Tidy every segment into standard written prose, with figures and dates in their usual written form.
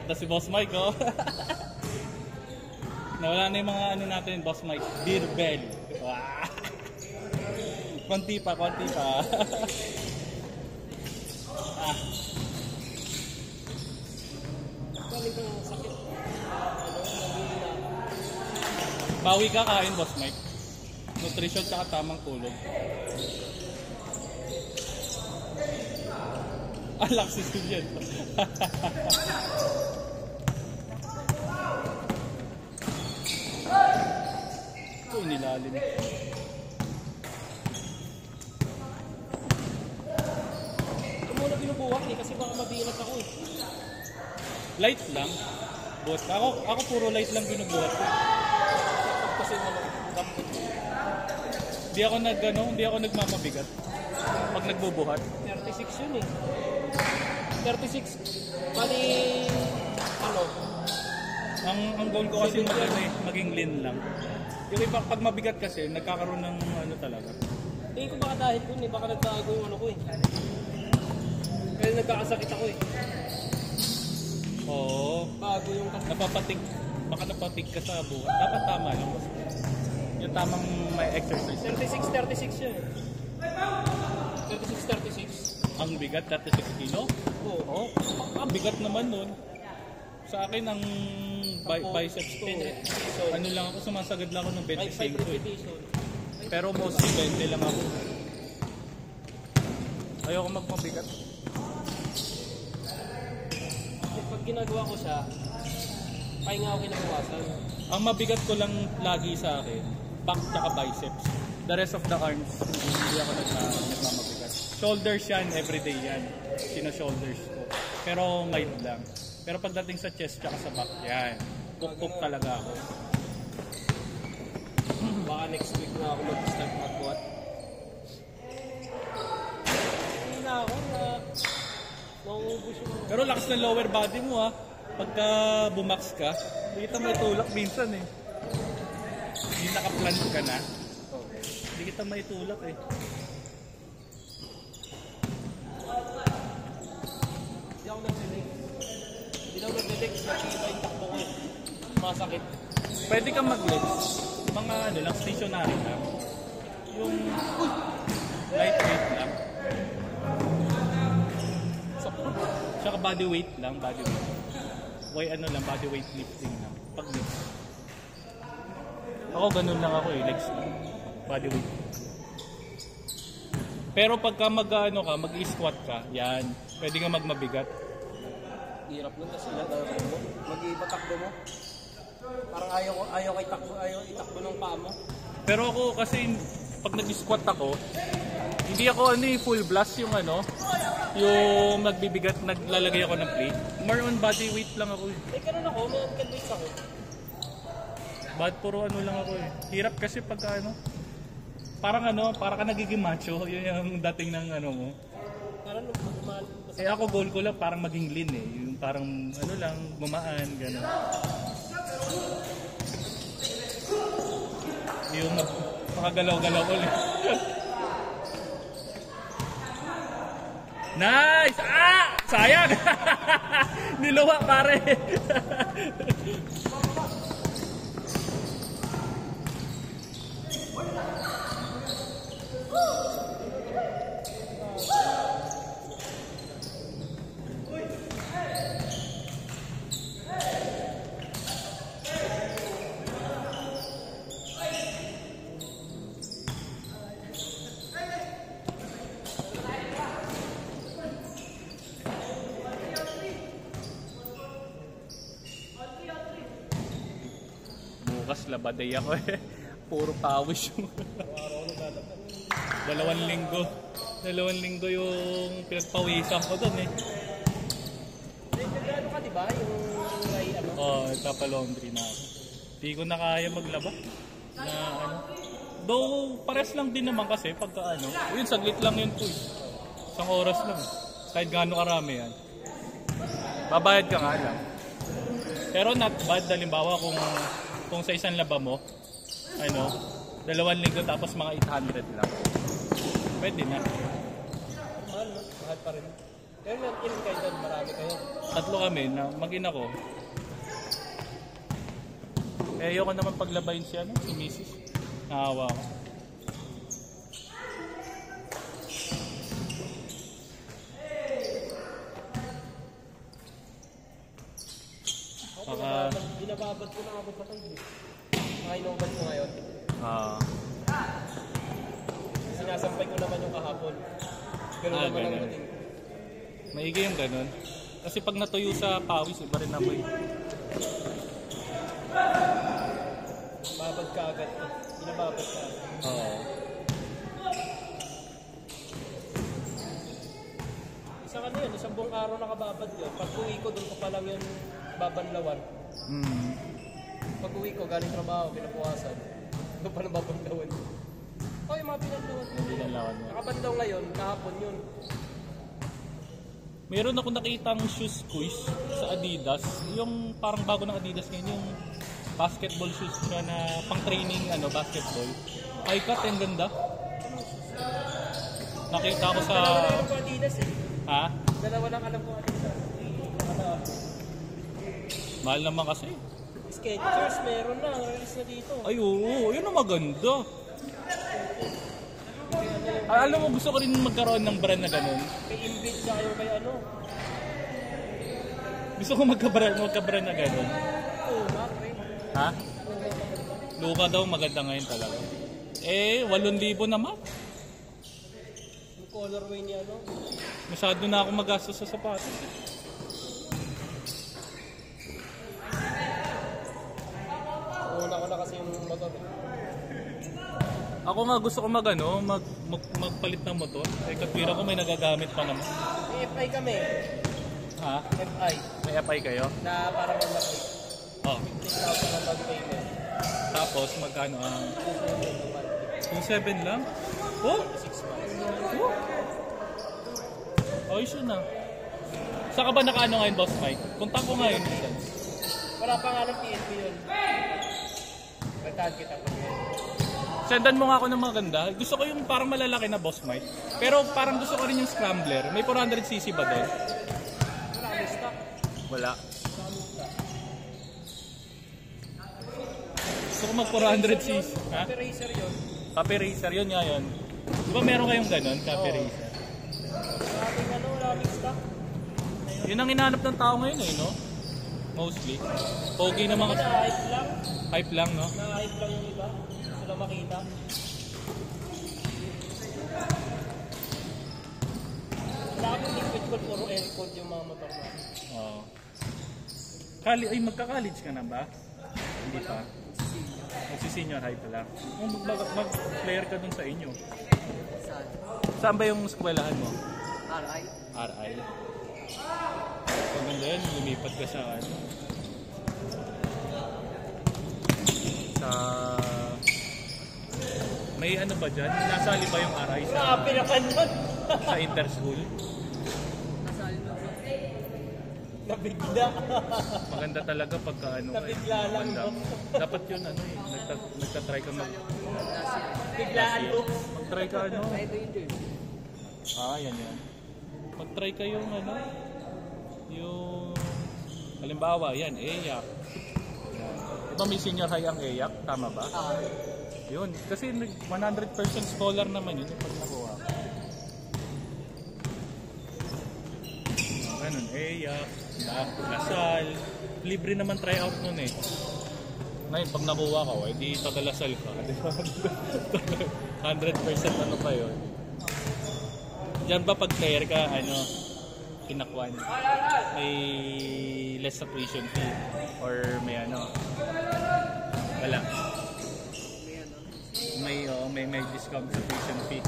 na si Boss Mike, oh. Nawala na yung mga ano natin, Boss Mike. Beer bell. Wow. Konti pa, konti pa. Ah. Bawi ka kain, Boss Mike. Nutrition tsaka tamang tulog. Alexis yun. Ito nilalim. Ito muna binubuhat eh, kasi baka mabinat ako eh. Light lang. Boss, ako puro light lang binubuhat ko. Kasi malaki. Hindi ako nagmamabigat pag nagbubuhat. 36 yun eh. 36. Bali, ano? Ang goal ko kasi maging lean lang. Yung iba pag mabigat kasi nagkakaroon ng ano talaga. Tingin ko baka dahil dun eh, baka nagtago yung ano ko eh. Kaya nagkakasakit ako eh. Oo. Bago yung Napapatig. Baka napatig ka sa buhat. Dapat tama lang. Yung tamang may exercise. 36 yun eh. 36. Ang bigat, 36 kilo? Oo. Ang bigat naman nun. Sa akin, ang biceps ko, ano lang ako, sumasagad lang ako ng 25 eh. Pero mostly 20 lang ako. Ayoko magmabigat. Pag ginagawa ko siya, pahinga ako kinabukasan. Ang mabigat ko lang lagi sa akin, back tsaka biceps. The rest of the arms, hindi ako nagmamabigat. Shoulders yan, everyday yan. Sino-shoulders ko. Pero mild lang. Pero pagdating sa chest tsaka sa back, yan. Puk-puk talaga ako. Baka next week na ako mag-start magbuhat. Hindi na ako na nauubos yung... Pero lakas ng lower body mo ha. Pagka bumax ka, hindi kita may tulak minsan eh. Hindi naka-plant ka na. Hindi kita may tulak eh. Hindi ako nag-delay. Hindi ako nag-delay kasi nakikita yung takbo ko eh. Masakit. Pwede kang mag-legs. Mga ano lang, stationary lang. Yung lightweight lang. Tsaka body weight lang, body weight. Ano lang, body weight lifting lang. Pag legs. Ako ganun lang ako eh, legs lang. Body weight. Pero pagka mag-i-squat ka, yan. Pwede ka magmabigat. Hirap nun kasi lalaro mo. Mag-iiba takbo mo. Parang ayaw itakbo ng paa mo. Pero ako kasi pag nag-squat ako, hindi ako full blast yung yung nagbibigat, naglalagay ako ng plate. More on body weight lang ako eh. Eh, ganun ako, may weights ako. But puro lang ako eh. Hirap kasi pagka parang para ka nagiging macho, yun yung dating ng mo. Parang magmahal. Eh ako goal ko lang parang maging lean eh. Yung parang lang, gumaan, gano'n. Yung makagalaw-galaw ulit. Nice! Ah! Sayang! Niluwa pare! Bukas labaday ako eh. Puro pawis yung 2 linggo. 2 linggo yung pinagpawisan ko doon eh. Ano ka diba? Yung Nagpapa-laundry na ako. Di ko na kaya maglaba. Na Though pares lang din naman kasi pagka yun saglit lang yun po eh. 1 oras lang. Kahit gaano karami yan. Babayad ka nga lang. Pero not bad, halimbawa kung sa isang laba mo, 2 linggo tapos mga 800 lang. Pwede na. Mahal pa rin. Ilan kayo doon? Marami kayo. 3 kami na mag-ina ko. Eh, ayoko naman paglabayin siya, no? Si Mrs. Naawa ko. Binababad ko na ako pa tayo. Nakainuman ko ngayon. Sinasampay ko naman yung kahapon. Ganun naman ang dating. Maigi yung ganun. Kasi pag natuyo sa pawis, iba rin naman. Babad ka agad. Binababad ka agad. Oo. Isang buong araw nakababad yun. Pag uwi ko, doon ko pa lang yung babanlawan. Pag uwi ko, galing trabaho, pinapuwasan. Doon pa lang babanlawan. Yung mga pinanlawan yun. Pinanlawan mo. Nakabandaw ngayon, kahapon yun. Meron ako nakitang shoes quiz sa Adidas. Yung parang bago ng Adidas ngayon, yung basketball shoes siya na pang training basketball. Ay cut, ang ganda. Nakita ko sa... Dalawa lang alam ko Adidas eh. Ha? Dalawa lang alam ko Adidas. Mahal naman kasi. Skechers, meron na. Release na dito. Ay oo, yun ang maganda. Alam mo, gusto ko rin magkaroon ng brand na ganun. Kay Invade siya kayo kay ano? Gusto ko magka-brand na ganun. Oo, Macri. Ha? Luka daw, maganda ngayon talaga. Eh, 8,000 naman. Yung colorway niya, no? Masyado na ako magastos sa sapatos. Una ko na kasi yung motor. Ako nga gusto ko magpalit ng motor. Eh, katwira ko may nagagamit pa naman. May FI kami. Ha? FI. May FI kayo? Na parang may matay. Oh. 15,000 ang pag-payment. Tapos, magkano ang... 2,700 lang? Oh? 6 months. Oh? Ayos yun na. Saan ka ba nakaano ngayon, Boss Mike? Punta ko ngayon. Wala pa nga ng PNP yun. Nagtahan kita pa. Sendan mo nga ako ng maganda. Gusto ko yung parang malalaki na Boss Mike. Pero parang gusto ko rin yung Scrambler. May 400cc ba doon? Wala kami stock. Wala. Gusto ko mag 400cc. Ha? Copy racer yun. Copy racer, yun nga yun. Di ba meron kayong ganun, copy racer? Wala kaming stock. Yun ang hinahanap ng tao ngayon no? Mostly. Pogi na mga... Na-hype lang. Hype lang, no? Na-hype lang yung iba. Gusto lang makita. Wala kaming liquid gold, puro air-cold yung mga motor na. Oo. Magka-college ka na ba? Hindi pa. Magsi-senior high pa lang. Mag-player ka dun sa inyo. Saan? Saan ba yung eskwelahan mo? RI. RI. Maganda yan, lumipat ka sa sa... May ano ba dyan? Nasali ba yung RI sa... Nakapinakan nun. sa inter-school? Nabigla. Maganda talaga pagka Nabigla lang, no? Dapat yun nagtatry ka Biglaan mo. mag-try ka yan. Mag-try ka yung yung halimbawa yan, EYAC. Diba may senior high ang EYAC? Tama ba? Yun, kasi 100% scholar naman yun yung pag nakuha. Ganun, EYAC, Lasal. Libre naman tryout nun eh. Ngayon, pag nakuha ka, di taga-Lasal ka. 100% ano pa yun. Diyan ba pag player ka, pinakwan, may less sa tuition fee or may wala, may discount sa tuition fee,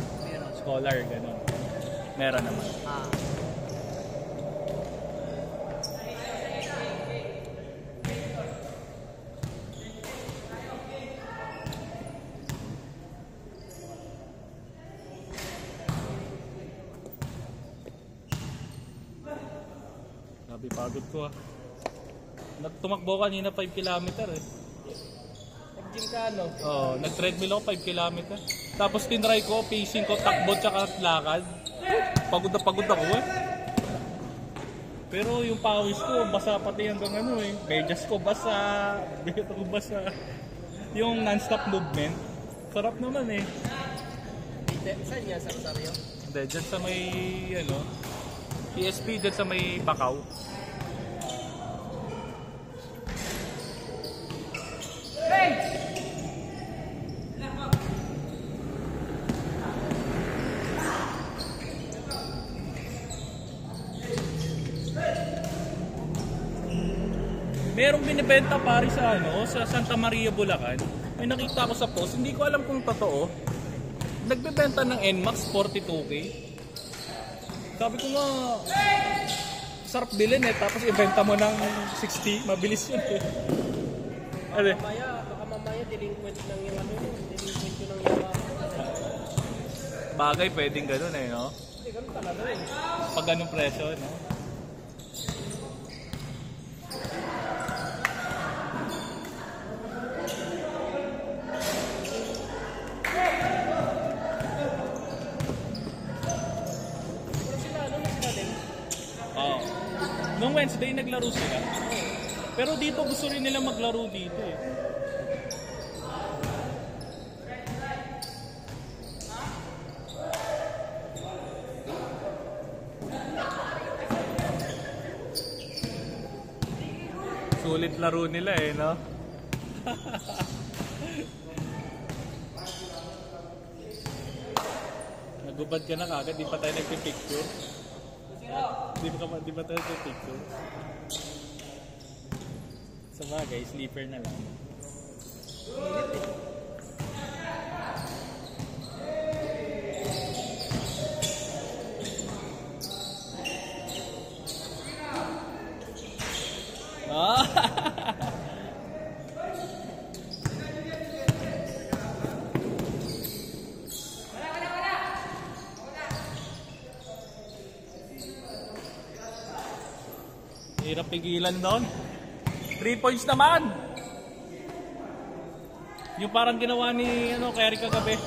scholar, gano'n, meron naman. Pagod ko Nagtumakbo kanina 5 km eh. Nag-gym ka nag-treadmill ako 5 km. Tapos tinry ko, pacing ko, takbo tsaka lakad. Pagod na pagod ako eh. Pero yung pawis ko, basa pati hanggang ano eh. Medyas ko basa, beta ko basa. Yung non-stop movement, sarap naman eh. Saan yan? Sa Rosario? Hindi, dyan sa may, ano, PSP, dyan sa may Bakaw. Merong binibenta pare sa ano, sa Santa Maria, Bulacan. May nakita ko sa post, hindi ko alam kung totoo. Nagbebenta ng NMAX 42K. Sabi ko nga, sarap bilhin eh, tapos ibenta mo ng 60, mabilis yun eh. Ano? Baka mamaya delinquent ng yung ano, delinquent yun ng yawa. Bagay, pwedeng ganun eh, no? Hindi, ganun talaga eh. Pag ganun presyo, no? Noong Wednesday naglaro sila. Pero dito gusto rin nila maglaro dito eh. Sulit laro nila eh, no? Nagubad ka na kagad, di pa tayo nagpipicture. Di ba tayo sa picture? Sa bagay, sleeper na lang. Hirap pigilan doon. 3 points naman. Yung parang ginawa ni ano, Kerry kagabi.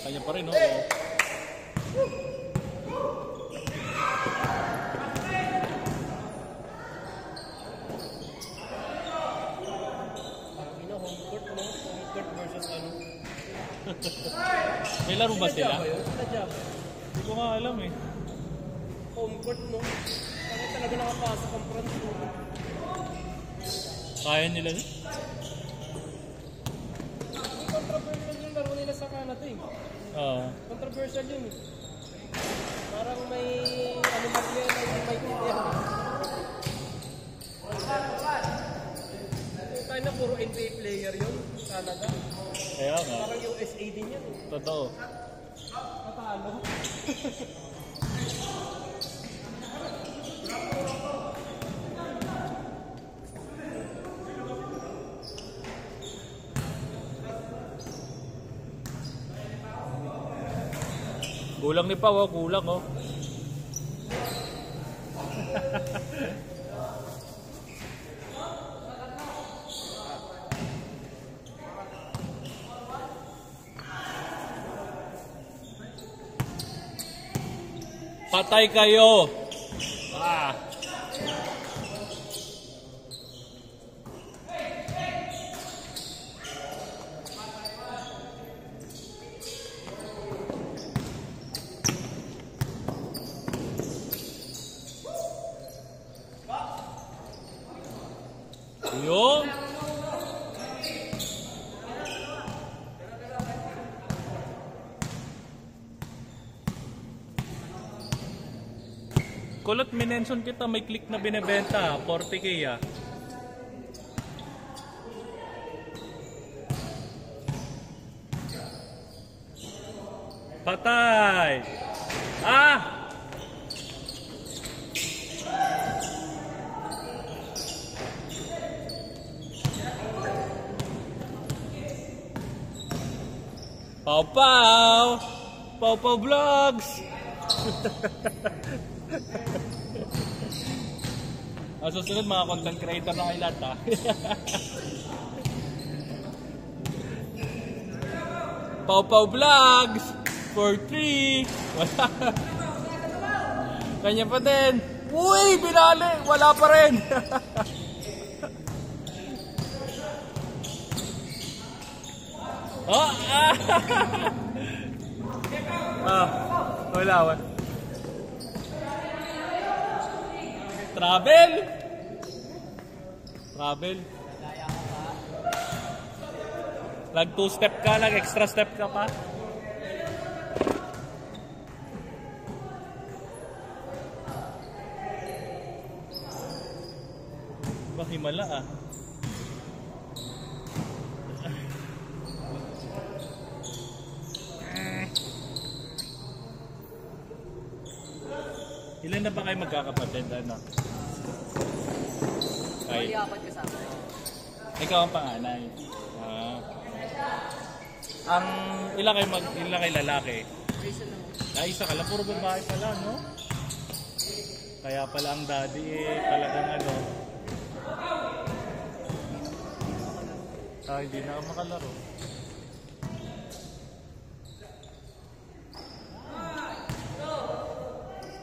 Kanya pa rin, no? Home court, no? Home court versus ano? May laro ba sila? Sila? Hindi ko nga alam eh. Home court, no? Kaya talaga nakapasok ang front, no? Kaya nila din? Controversial yung laro nila sa Canada eh. Oo. Controversial yun eh. Parang may anomalya na yung may titiyan. Tayo na puro NBA player yun, Canada. Kaya nga. Parang USA din yan eh. Totoo. Natalo. Kulang ni Pao, kulang oh. Patay kayo. Ah. Yo. Kulot, minention kita, may click na binibenta, 40K ah. Patay! Ah! Pau Pau! Pau Pau Vlogs! Susunod mga content creator na kayo lahat ha. Pau Pau Vlogs! 4-3. Wala. Kanya pa din. Uy, binali. Wala pa rin. Oh, wala. Travel. Nag 2-step ka, nag extra step ka pa. Himala ah. Ilan na ba kayo magkakapatid? Ano? Bali, apat kasama. Ikaw ang panganay. Ang ilan kayo lalaki? Isa ka lang, puro babae pala, no? Kaya pala ang daddy talagang ano. Hindi na ako makalaro.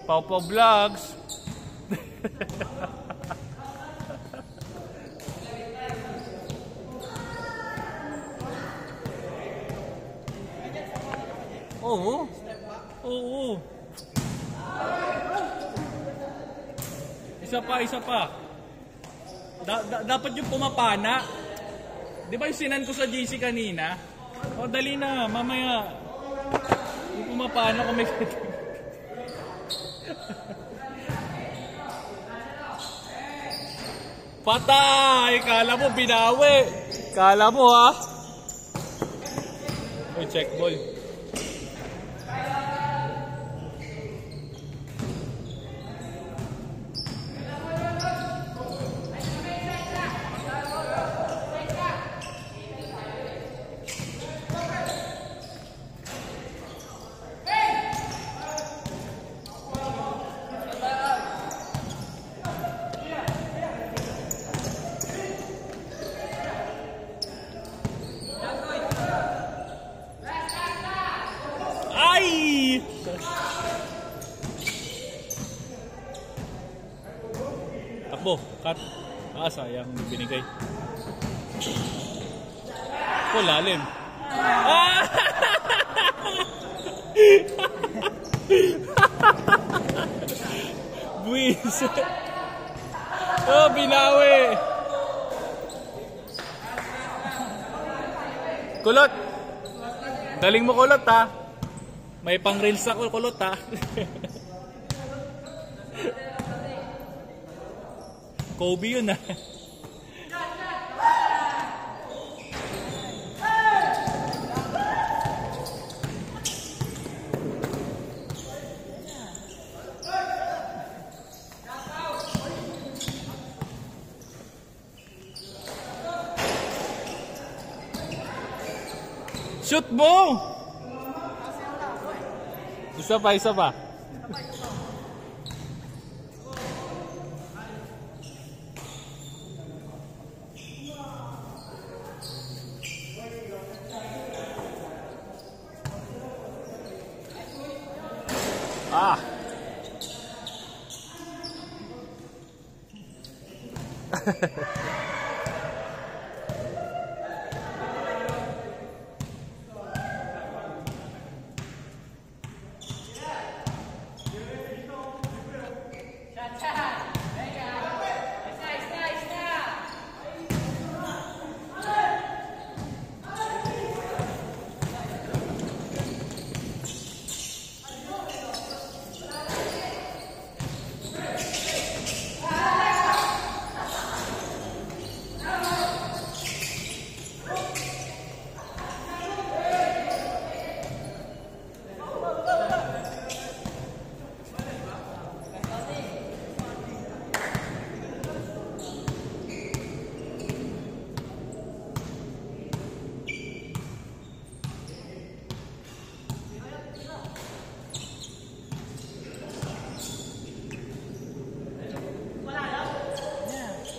Pau Vlogs. Oo. Isa pa. Dapat yung pumapana. Di ba yung sinan ko sa JC kanina? O, dali na. Mamaya. Yung pumapana ko may... Patay! Kala mo, binawi. Kala mo, ha? Uy, check ball. Takbo, cut. Sayang binigay. Lalim. Buwis. Binawi. Kulot. Galing mo kulot, ha. May pang-reels ako kulot, ha. Kobe yun, ha. Shoot mo! Isa pa.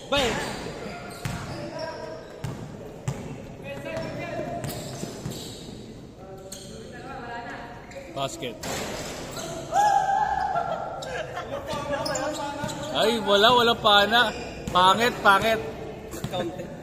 Bye. Basket. Ay, wala pana. Pangit. Counted.